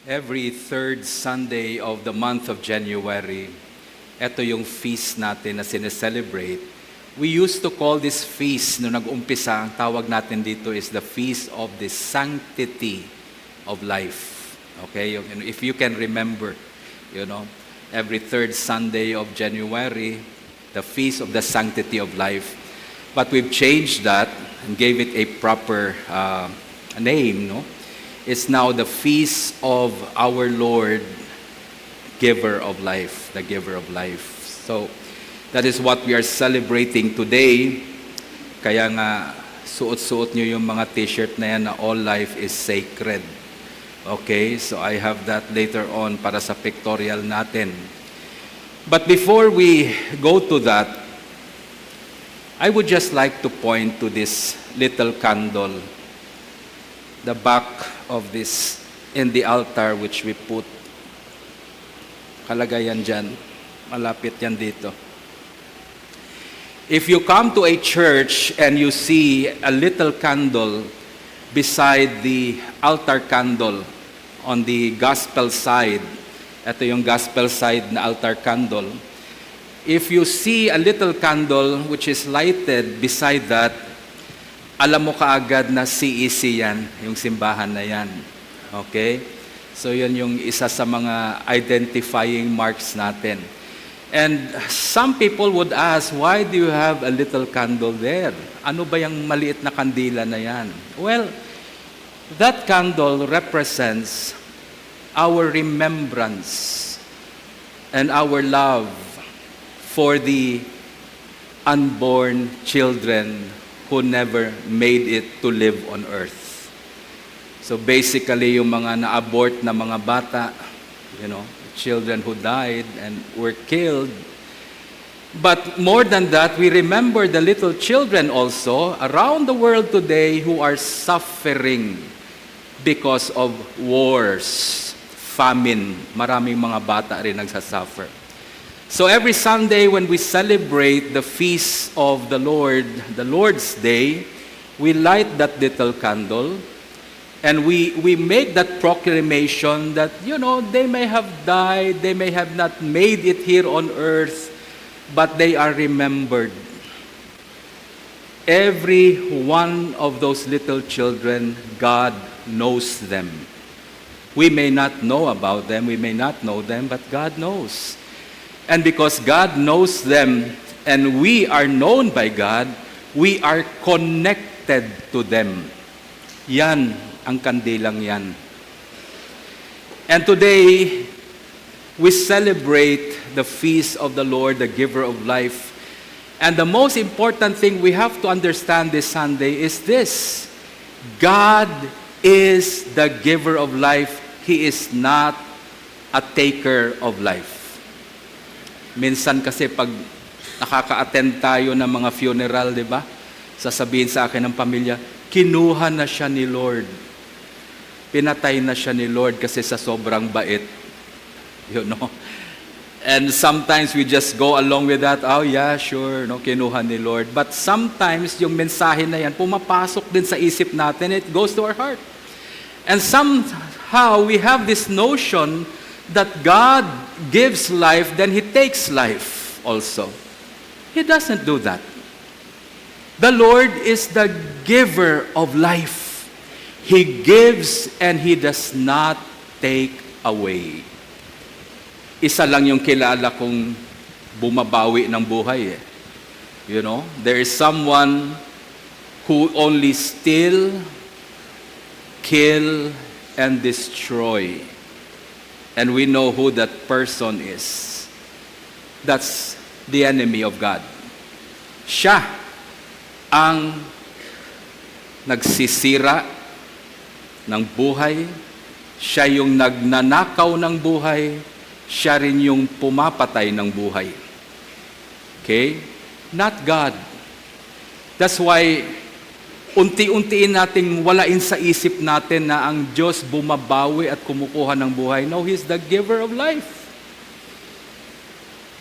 Every third Sunday of the month of January, ito yung feast natin na sineselebrate. We used to call this feast, nung nag-umpisa, ang tawag natin dito is the Feast of the Sanctity of Life. Okay? If you can remember, every third Sunday of January, the Feast of the Sanctity of Life. But we've changed that and gave it a proper name, no? It's now the Feast of our Lord, Giver of Life, the Giver of Life. So, that is what we are celebrating today. Kaya nga, suot-suot nyo yung mga t-shirt na yan na all life is sacred. Okay, so I have that later on para sa pictorial natin. But before we go to that, I would just like to point to this little candle, the back of this in the altar which we put. Kalagayan dyan. Malapit yan dito. If you come to a church and you see a little candle beside the altar candle on the gospel side, ito yung gospel side na altar candle. If you see a little candle which is lighted beside that, alam mo kaagad na CEC yan, yung simbahan na yan. Okay? So yan yung isa sa mga identifying marks natin. And some people would ask, why do you have a little candle there? Ano ba yung maliit na kandila na yan? Well, that candle represents our remembrance and our love for the unborn children who never made it to live on earth. So basically, yung mga na-abort na mga bata, children who died and were killed. But more than that, we remember the little children also around the world today who are suffering because of wars, famine. Maraming mga bata rin nagsasuffer. So every Sunday when we celebrate the feast of the Lord, the Lord's Day, we light that little candle and we make that proclamation that, they may have died, they may have not made it here on earth, but they are remembered. Every one of those little children, God knows them. We may not know about them, we may not know them, but God knows. And because God knows them and we are known by God, we are connected to them. Yan ang kandilang yan. And today, we celebrate the feast of the Lord, the Giver of Life. And the most important thing we have to understand this Sunday is this: God is the giver of life. He is not a taker of life. Minsan kasi pag nakaka-attend tayo ng mga funeral, di ba? Sasabihin sa akin ng pamilya, kinuha na siya ni Lord. Pinatay na siya ni Lord kasi sa sobrang bait. And sometimes we just go along with that. Oh yeah, sure, kinuha ni Lord. But sometimes yung mensahe na yan, pumapasok din sa isip natin. It goes to our heart. And somehow we have this notion that God gives life, then He takes life also. He doesn't do that. The Lord is the giver of life. He gives and He does not take away. Isa lang yung kilala kong bumabawi ng buhay. There is someone who only steal, kill, and destroy. And we know who that person is. That's the enemy of God. Siya ang nagsisira ng buhay. Siya yung nagnanakaw ng buhay. Siya rin yung pumapatay ng buhay. Okay? Not God. That's why unti-untiin nating walain sa isip natin na ang Diyos bumabawi at kumukuha ng buhay. No, He's the giver of life.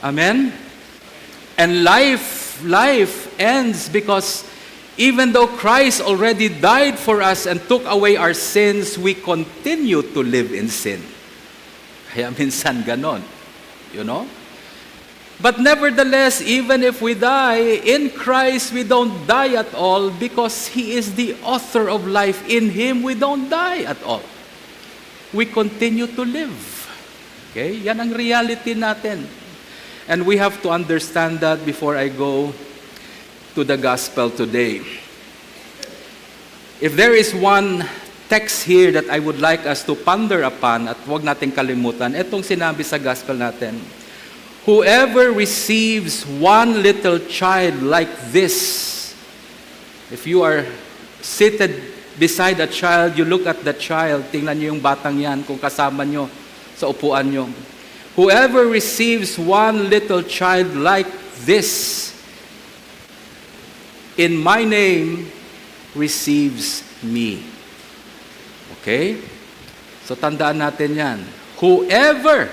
Amen? And life ends because Even though Christ already died for us and took away our sins, we continue to live in sin. Kaya minsan ganon, you know? But nevertheless, even if we die, in Christ we don't die at all because He is the author of life. In Him we don't die at all. We continue to live. Okay? Yan ang reality natin. And we have to understand that before I go to the gospel today. If there is one text here that I would like us to ponder upon at huwag nating kalimutan, itong sinabi sa gospel natin, whoever receives one little child like this, if you are seated beside a child, you look at the child, tingnan niyo yung batang yan kung kasama niyo sa upuan niyo. Whoever receives one little child like this, in my name, receives me. Okay? So tandaan natin yan. Whoever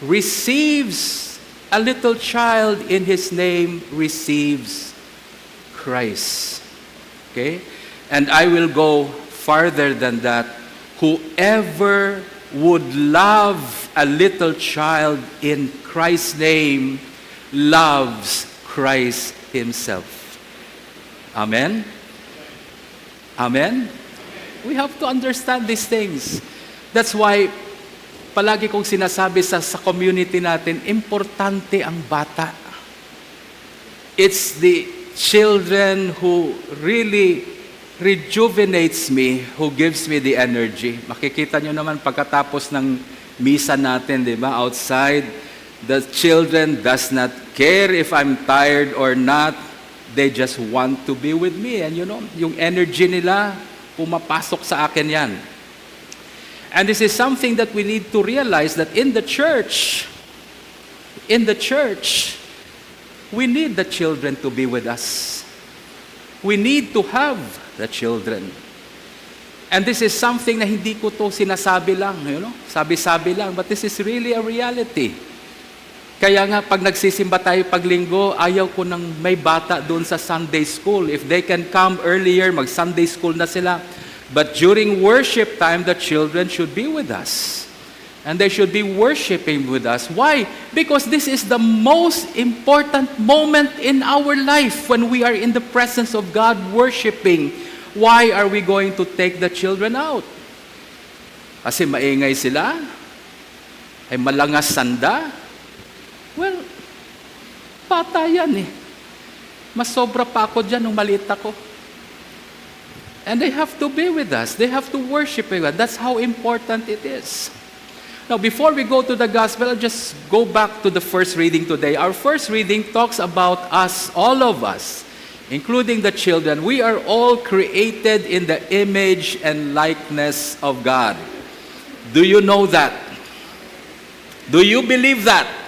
receives a little child in His name receives Christ. Okay? And I will go farther than that. Whoever would love a little child in Christ's name loves Christ Himself. Amen? Amen? We have to understand these things. That's why palagi kong sinasabi sa community natin, importante ang bata. It's the children who really rejuvenates me, who gives me the energy. Makikita nyo naman pagkatapos ng misa natin, di ba, outside, the children does not care if I'm tired or not. They just want to be with me. And you know, yung energy nila, pumapasok sa akin yan. And this is something that we need to realize that in the church, we need the children to be with us. We need to have the children. And this is something na hindi ko to sinasabi lang, you know, sabi-sabi lang, but this is really a reality. Kaya nga, pag nagsisimba tayo paglinggo, ayaw ko nang may bata doon sa Sunday school. If they can come earlier, mag-Sunday school na sila. But during worship time, the children should be with us. And they should be worshiping with us. Why? Because this is the most important moment in our life when we are in the presence of God worshiping. Why are we going to take the children out? Kasi maingay sila? Ay malangas sanda? Well, bata yan eh. Mas sobra pa ako dyan nung maliit ako. And they have to be with us. They have to worship with us. That's how important it is. Now, before we go to the gospel, I'll just go back to the first reading today. Our first reading talks about us, all of us, including the children. We are all created in the image and likeness of God. Do you know that? Do you believe that?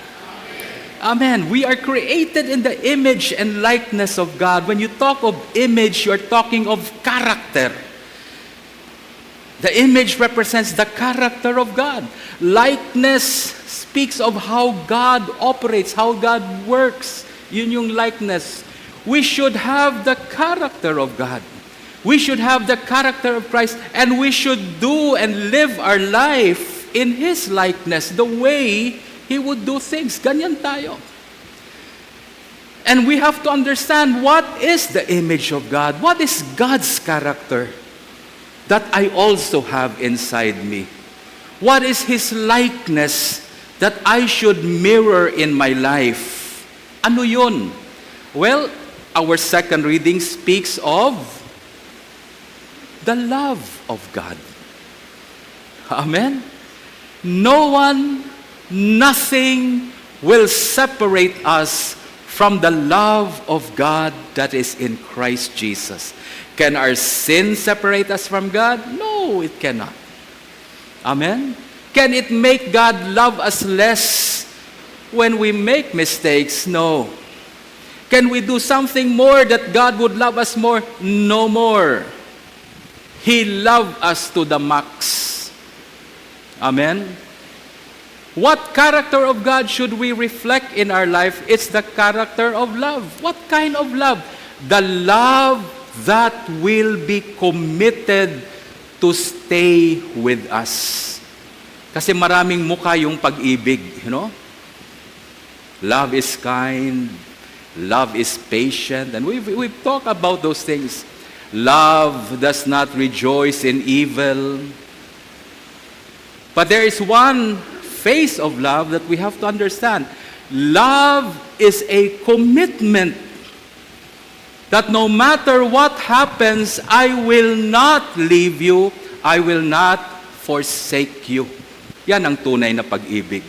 Amen. We are created in the image and likeness of God. When you talk of image, you are talking of character. The image represents the character of God. Likeness speaks of how God operates, how God works. Yun yung likeness. We should have the character of God. We should have the character of Christ, and we should do and live our life in His likeness, the way He would do things. Ganyan tayo. And we have to understand what is the image of God. What is God's character that I also have inside me? What is His likeness that I should mirror in my life? Ano yun? Well, our second reading speaks of the love of God. Amen? No one, nothing will separate us from the love of God that is in Christ Jesus. Can our sin separate us from God? No, it cannot. Amen? Can it make God love us less when we make mistakes? No. Can we do something more that God would love us more? No more. He loved us to the max. Amen? What character of God should we reflect in our life? It's the character of love. What kind of love? The love that will be committed to stay with us. Kasi maraming mukha yung pag-ibig, you know? Love is kind, love is patient, and we've talked about those things. Love does not rejoice in evil. But there is one face of love that we have to understand. Love is a commitment that no matter what happens, I will not leave you, I will not forsake you. Yan ang tunay na pag-ibig.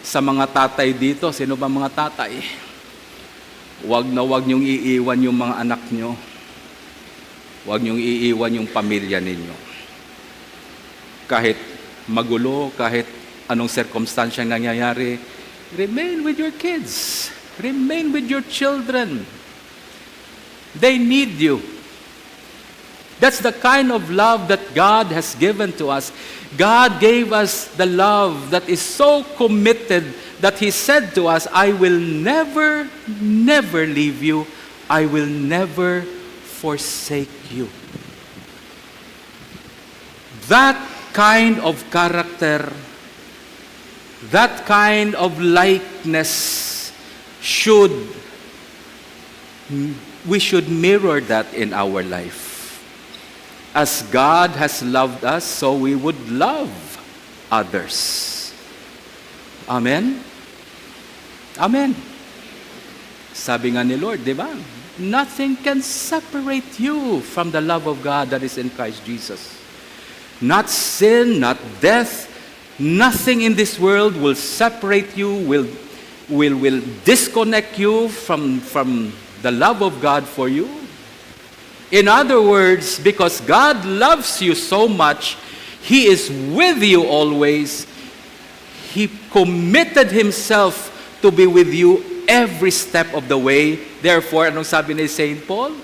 Sa mga tatay dito, sino ba mga tatay? Huwag niyong iiwan yung mga anak niyo. Huwag niyong iiwan yung pamilya ninyo. Kahit magulo, kahit anong circumstansyang nangyayari, remain with your kids. Remain with your children. They need you. That's the kind of love that God has given to us. God gave us the love that is so committed that He said to us, I will never, never leave you. I will never forsake you. That kind of character, that kind of likeness we should mirror that in our life. As God has loved us, so we would love others. Amen? Amen. Sabi nga ni Lord, di ba? Nothing can separate you from the love of God that is in Christ Jesus. Not sin, not death, nothing in this world will separate you, will disconnect you from the love of God for you. In other words, because God loves you so much, He is with you always. He committed Himself to be with you every step of the way. Therefore, anong sabi ni St. Paul?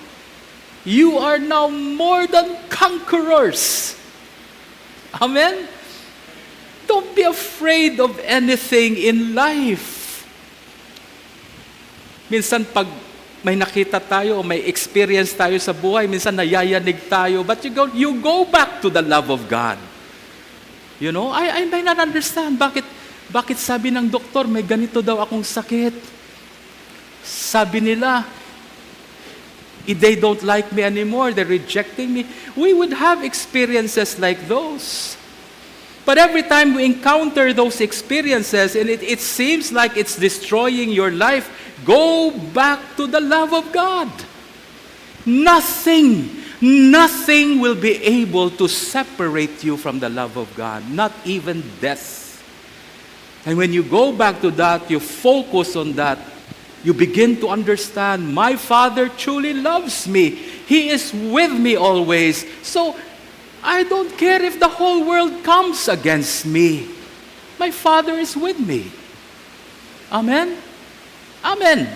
You are now more than conquerors. Amen? Don't be afraid of anything in life. Minsan pag may nakita tayo o may experience tayo sa buhay, minsan nayayanig tayo, but you go back to the love of God. You know, I may not understand bakit sabi ng doktor may ganito daw akong sakit. Sabi nila, they don't like me anymore, they're rejecting me. We would have experiences like those. But every time we encounter those experiences and it seems like it's destroying your life, go back to the love of God. Nothing will be able to separate you from the love of God, not even death. And when you go back to that, you focus on that, you begin to understand, my Father truly loves me. He is with me always. So, I don't care if the whole world comes against me. My Father is with me. Amen? Amen.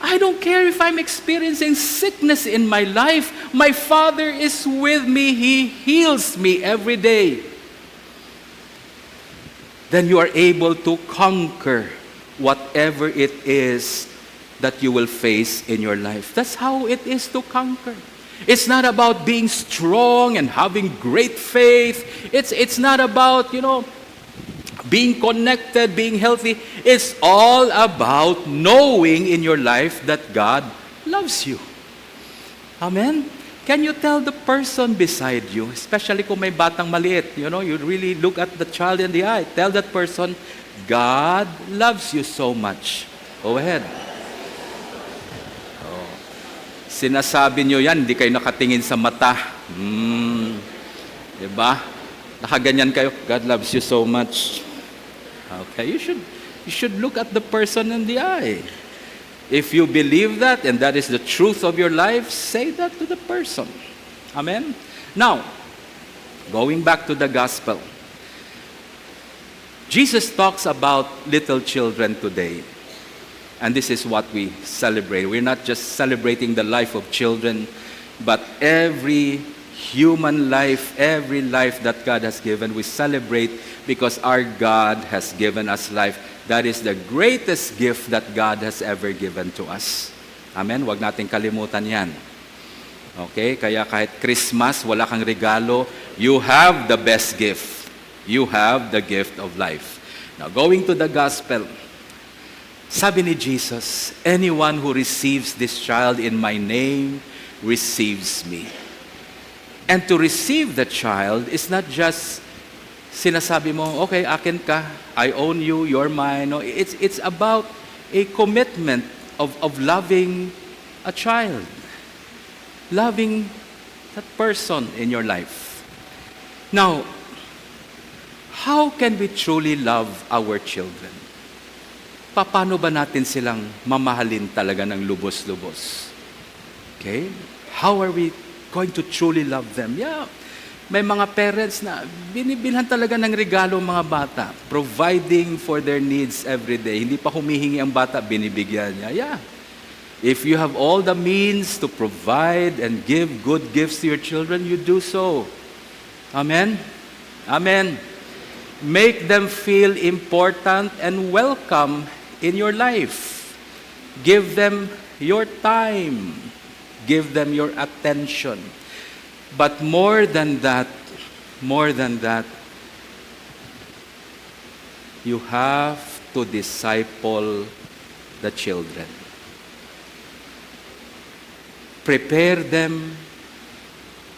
I don't care if I'm experiencing sickness in my life. My Father is with me. He heals me every day. Then you are able to conquer whatever it is that you will face in your life. That's how it is to conquer. It's not about being strong and having great faith. It's not about, being connected, being healthy. It's all about knowing in your life that God loves you. Amen? Can you tell the person beside you, especially kung may batang maliit, you really look at the child in the eye. Tell that person, God loves you so much. Go ahead. Sinasabi nyo yan, hindi kayo nakatingin sa mata. Diba? Nakaganyan kayo, God loves you so much. Okay, you should look at the person in the eye. If you believe that, and that is the truth of your life, say that to the person. Amen? Now, going back to the gospel. Jesus talks about little children today. And this is what we celebrate. We're not just celebrating the life of children, but every human life, every life that God has given, we celebrate because our God has given us life. That is the greatest gift that God has ever given to us. Amen? Huwag natin kalimutan yan. Okay? Kaya kahit Christmas, wala kang regalo, you have the best gift. You have the gift of life. Now, going to the gospel, sabi ni Jesus, anyone who receives this child in my name receives me. And to receive the child is not just sinasabi mo, okay, akin ka, I own you, you're mine. No, it's about a commitment of loving a child, loving that person in your life. Now, how can we truly love our children? Paano ba natin silang mamahalin talaga ng lubos-lubos? Okay? How are we going to truly love them? Yeah, may mga parents na binibilhan talaga ng regalo ang mga bata, providing for their needs every day. Hindi pa humihingi ang bata, binibigyan niya. Yeah. If you have all the means to provide and give good gifts to your children, you do so. Amen? Amen. Make them feel important and welcome in your life. Give them your time. Give them your attention. But more than that, you have to disciple the children. Prepare them,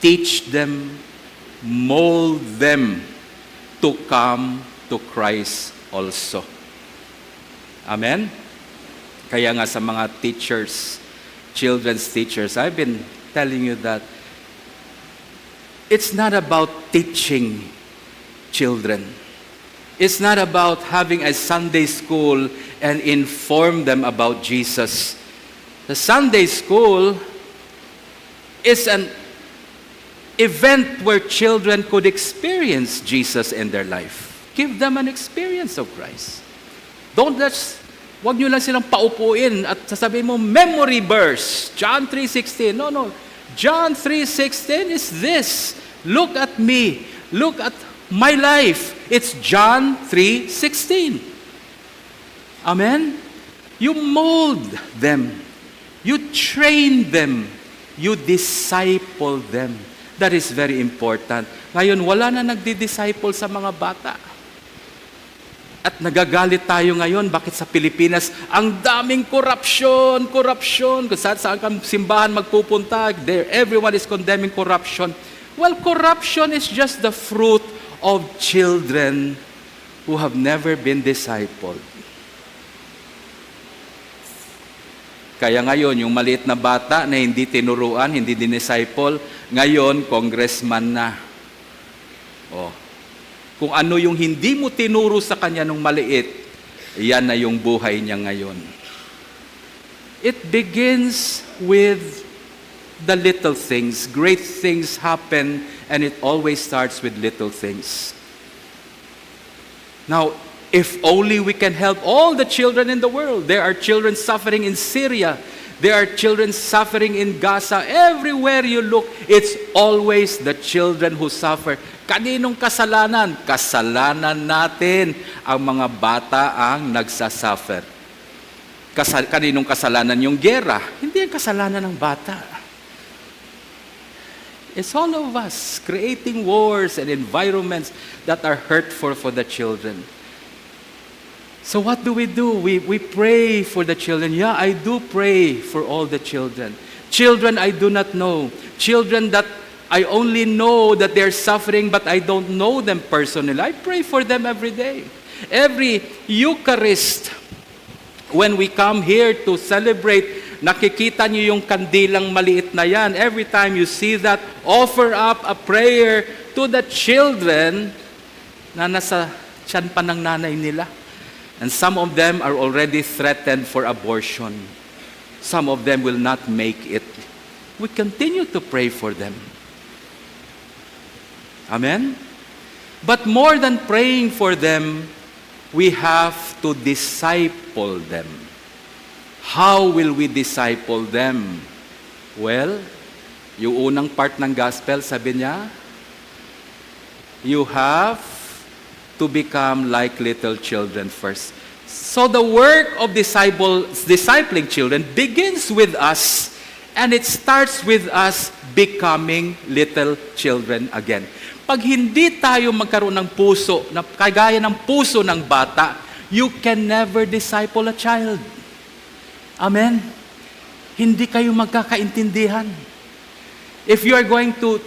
teach them, mold them to come to Christ also. Amen? Kaya nga sa mga teachers, children's teachers, I've been telling you that it's not about teaching children. It's not about having a Sunday school and inform them about Jesus. The Sunday school is an event where children could experience Jesus in their life. Give them an experience of Christ. Wag nyo lang silang paupuin at sasabihin mo, memory verse, John 3:16. No. John 3:16 is this. Look at me. Look at my life. It's John 3:16. Amen? You mold them. You train them. You disciple them. That is very important. Ngayon, wala na nagdi-disciple sa mga bata. At nagagalit tayo ngayon, bakit sa Pilipinas, ang daming korupsyon. Kung saan kang simbahan magpupunta, everyone is condemning corruption. Well, corruption is just the fruit of children who have never been discipled. Kaya ngayon, yung maliit na bata na hindi tinuruan, hindi dinisciple, ngayon, congressman na. Kung ano yung hindi mo tinuro sa kanya nung maliit, yan na yung buhay niya ngayon. It begins with the little things. Great things happen, and it always starts with little things. Now, if only we can help all the children in the world. There are children suffering in Syria. There are children suffering in Gaza. Everywhere you look, it's always the children who suffer. Kaninong kasalanan? Kasalanan natin. Ang mga bata ang nagsasuffer. Kaninong kasalanan yung gera? Hindi ang kasalanan ng bata. It's all of us creating wars and environments that are hurtful for the children. So what do? We pray for the children. Yeah, I do pray for all the children. Children I do not know. Children that I only know that they're suffering, but I don't know them personally. I pray for them every day. Every Eucharist, when we come here to celebrate, nakikita niyo yung kandilang maliit na yan. Every time you see that, offer up a prayer to the children na nasa tiyan pa ng nanay nila. And some of them are already threatened for abortion. Some of them will not make it. We continue to pray for them. Amen? But more than praying for them, we have to disciple them. How will we disciple them? Well, yung unang part ng gospel, sabi niya, you have to become like little children first. So the work of discipling children begins with us, and it starts with us becoming little children again. Pag hindi tayo magkaroon ng puso, na kagaya ng puso ng bata, you can never disciple a child. Amen? Hindi kayo magkakaintindihan. If you are going to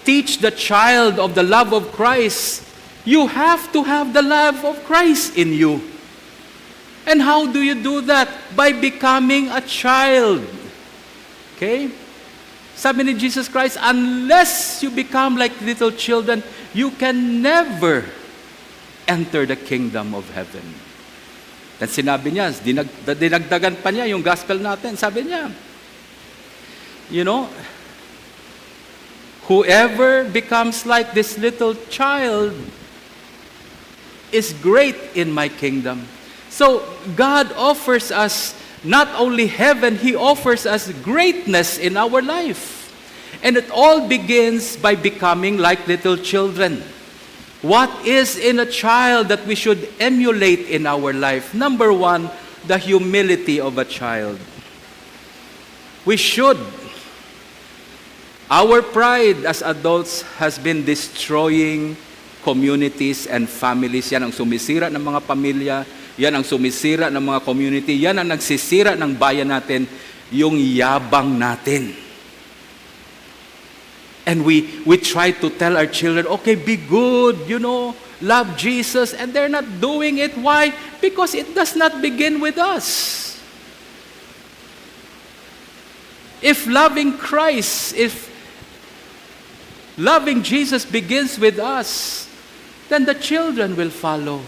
teach the child of the love of Christ, you have to have the love of Christ in you. And how do you do that? By becoming a child. Okay? Sabi ni Jesus Christ, unless you become like little children, you can never enter the kingdom of heaven. Then sinabi niya, dinagdagan pa niya yung gospel natin. Sabi niya, you know, whoever becomes like this little child is great in my kingdom. So, God offers us not only heaven, He offers us greatness in our life. And it all begins by becoming like little children. What is in a child that we should emulate in our life? Number one, the humility of a child. We should. Our pride as adults has been destroying communities and families. Yan ang sumisira ng mga pamilya. Yan ang sumisira ng mga community. Yan ang nagsisira ng bayan natin, yung yabang natin. And we try to tell our children, okay, be good, love Jesus, and they're not doing it. Why? Because it does not begin with us. If loving Christ, if loving Jesus begins with us, then the children will follow.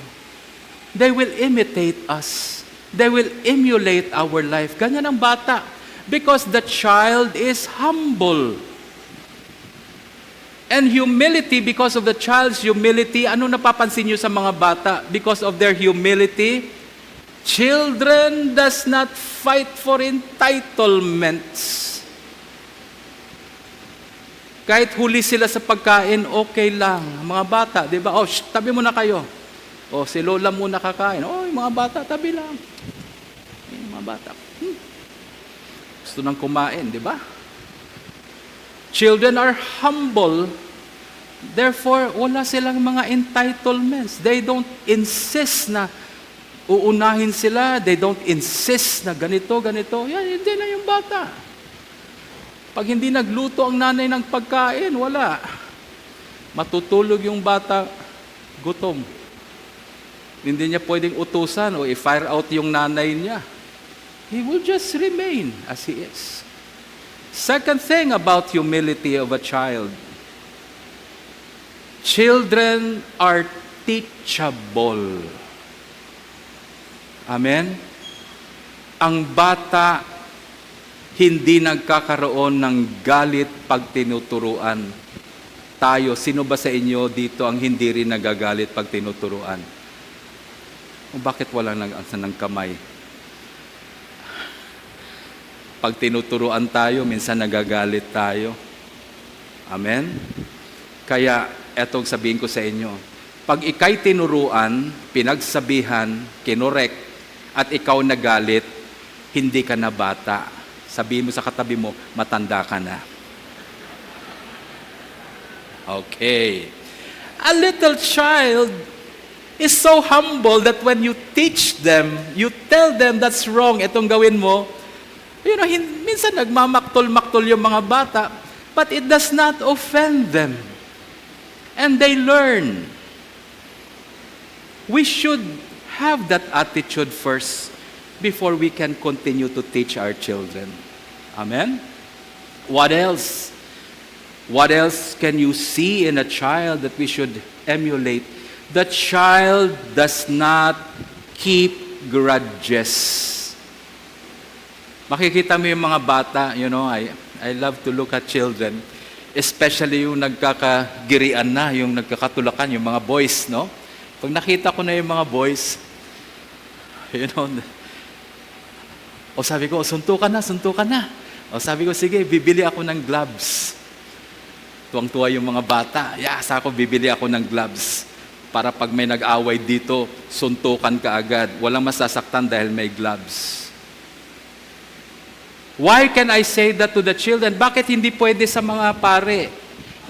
They will imitate us. They will emulate our life. Ganyan ang bata. Because the child is humble. And humility, because of the child's humility, ano napapansin niyo sa mga bata? Because of their humility, children does not fight for entitlements. Kahit huli sila sa pagkain, okay lang. Mga bata, di ba? Oh, tabi muna kayo. O, si Lola muna kakain. O, yung mga bata, tabi lang. Yung mga bata. Gusto nang kumain, di ba? Children are humble. Therefore, wala silang mga entitlements. They don't insist na uunahin sila. They don't insist na ganito, ganito. Yan, hindi na yung bata. Pag hindi nagluto ang nanay ng pagkain, wala. Matutulog yung bata, gutom. Hindi niya pwedeng utusan o i-fire out yung nanay niya. He will just remain as he is. Second thing about humility of a child. Children are teachable. Amen? Ang bata hindi nagkakaroon ng galit pag tinuturuan. Tayo, sino ba sa inyo dito ang hindi rin nagagalit pag tinuturuan? O bakit wala nag-ansa ng kamay? Pag tinuturuan tayo, minsan nagagalit tayo. Amen? Kaya, etong sabihin ko sa inyo, pag ikay tinuruan, pinagsabihan, kinorek, at ikaw nagalit, hindi ka na bata. Sabihin mo sa katabi mo, matanda ka na. Okay. A little child is so humble that when you teach them, you tell them that's wrong, itong gawin mo, minsan nagmamaktol-maktol yung mga bata, but it does not offend them. And they learn. We should have that attitude first before we can continue to teach our children. Amen? What else? What else can you see in a child that we should emulate? The child does not keep grudges. Makikita mo yung mga bata, I love to look at children, especially yung nagkakagirian na, yung nagkakatulakan, yung mga boys, no? Pag nakita ko na yung mga boys, o sabi ko, suntukan na. O sabi ko, sige, bibili ako ng gloves. Tuwang-tuwa yung mga bata. Yes, ako bibili ako ng gloves. para pag may nag-away dito, suntukan ka agad. Walang masasaktan dahil may gloves. Why can I say that to the children? Bakit hindi pwede sa mga pare?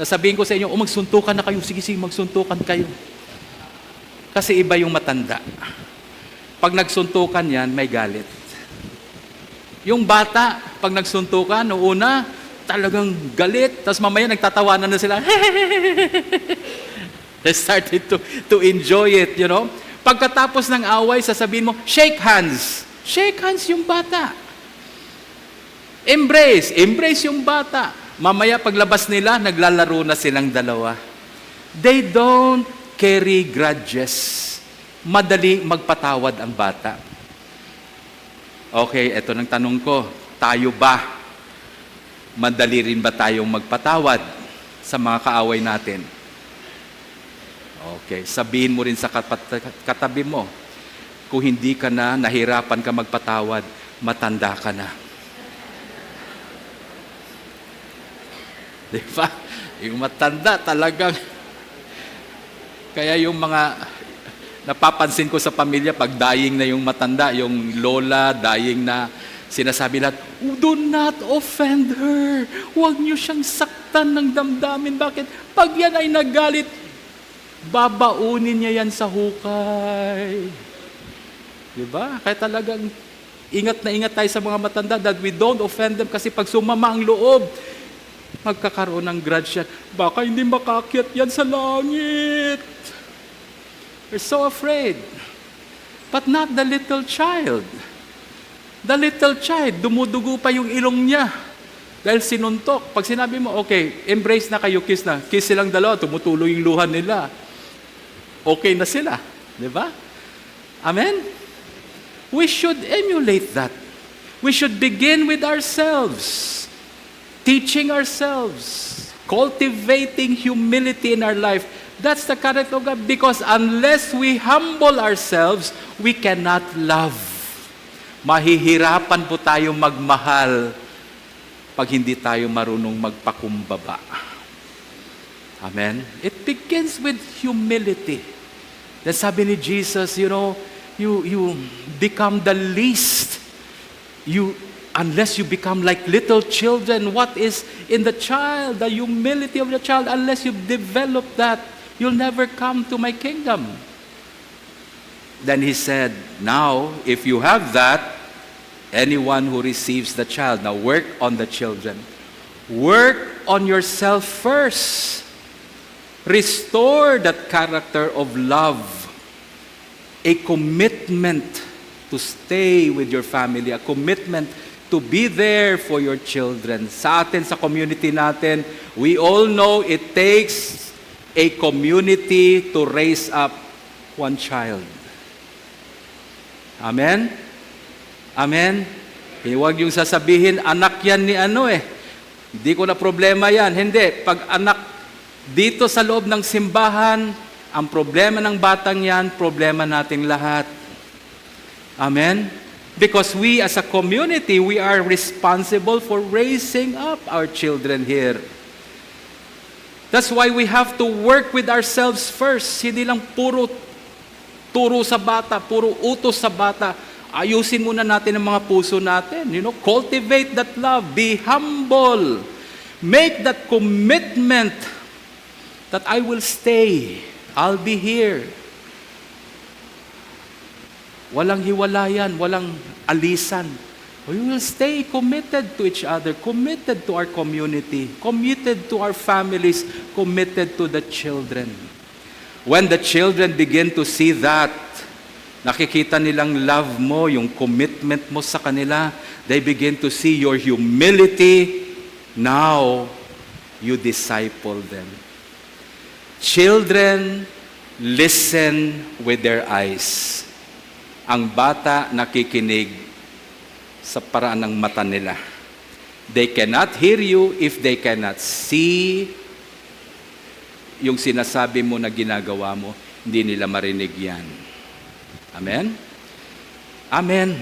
Sabihin ko sa inyo, magsuntukan na kayo. Sige, magsuntukan kayo. Kasi iba yung matanda. Pag nagsuntukan yan, may galit. Yung bata, pag nagsuntukan, noong una, talagang galit. Tapos mamaya nagtatawanan na sila. They started to enjoy it, you know. Pagkatapos ng away, sasabihin mo, shake hands. Shake hands yung bata. Embrace yung bata. Mamaya paglabas nila, naglalaro na silang dalawa. They don't carry grudges. Madali magpatawad ang bata. Okay, eto ng tanong ko. Tayo ba? Madali rin ba tayong magpatawad sa mga kaaway natin? Okay, sabihin mo rin sa katabi mo, kung hindi ka na, nahirapan ka magpatawad, matanda ka na. Diba? Yung matanda talagang, kaya yung mga, napapansin ko sa pamilya, pag dying na yung matanda, yung lola, dying na, sinasabi lahat, do not offend her. Huwag niyo siyang saktan ng damdamin. Bakit? Pag yan ay nagalit, babaunin niya yan sa hukay. Diba? Kaya talagang ingat na ingat tayo sa mga matanda that we don't offend them kasi pag sumama ang loob, magkakaroon ng grudge yan. Baka hindi makakyat yan sa langit. We're so afraid. But not the little child. The little child, dumudugo pa yung ilong niya. Dahil sinuntok. Pag sinabi mo, okay, embrace na kayo, kiss na. Kiss silang dalawa, tumutuloy yung luha nila. Okay na sila. Di ba? Amen? We should emulate that. We should begin with ourselves. Teaching ourselves. Cultivating humility in our life. That's the character of God. Because unless we humble ourselves, we cannot love. Mahihirapan po tayo magmahal pag hindi tayo marunong magpakumbaba. Amen? It begins with humility. Then sabi ni Jesus, you know, you become the least. Unless you become like little children, what is in the child, the humility of the child, unless you develop that, you'll never come to my kingdom. Then he said, now, if you have that, anyone who receives the child, now work on the children. Work on yourself first. Restore that character of love. A commitment to stay with your family, a commitment to be there for your children. Sa atin, sa community natin, we all know it takes a community to raise up one child. Amen? Amen? Huwag yung sasabihin, anak yan ni ano Hindi ko na problema yan. Hindi. Pag anak dito sa loob ng simbahan, ang problema ng batang yan, problema nating lahat. Amen? Because we as a community, we are responsible for raising up our children here. That's why we have to work with ourselves first. Hindi lang puro turo sa bata, puro utos sa bata. Ayusin muna natin ang mga puso natin. You know, cultivate that love. Be humble. Make that commitment that I will stay. I'll be here. Walang hiwalayan, walang alisan. We will stay committed to each other, committed to our community, committed to our families, committed to the children. When the children begin to see that, nakikita nilang love mo, yung commitment mo sa kanila, they begin to see your humility. Now, you disciple them. Children listen with their eyes. Ang bata nakikinig sa paraan ng mata nila. They cannot hear you if they cannot see yung sinasabi mo na ginagawa mo. Hindi nila marinig yan. Amen? Amen.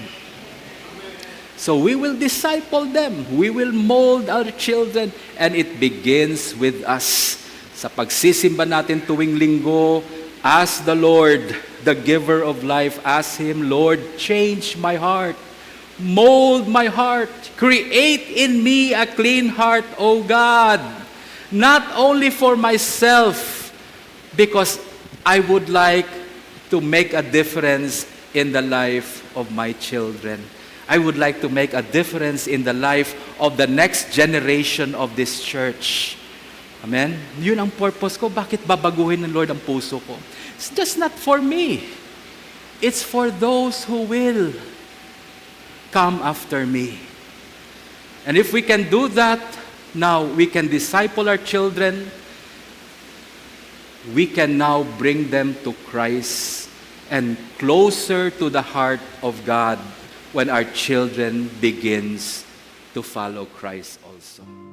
So we will disciple them. We will mold our children. And it begins with us. Sa pagsisimba natin tuwing linggo, Ask the Lord, the giver of life, ask Him, Lord, change my heart. Mold my heart. Create in me a clean heart, O God. Not only for myself, because I would like to make a difference in the life of my children. I would like to make a difference in the life of the next generation of this church. Amen? Yun ang purpose ko. Bakit babaguhin ng Lord ang puso ko? It's just not for me. It's for those who will come after me. And if we can do that, now we can disciple our children. We can now bring them to Christ and closer to the heart of God when our children begins to follow Christ also.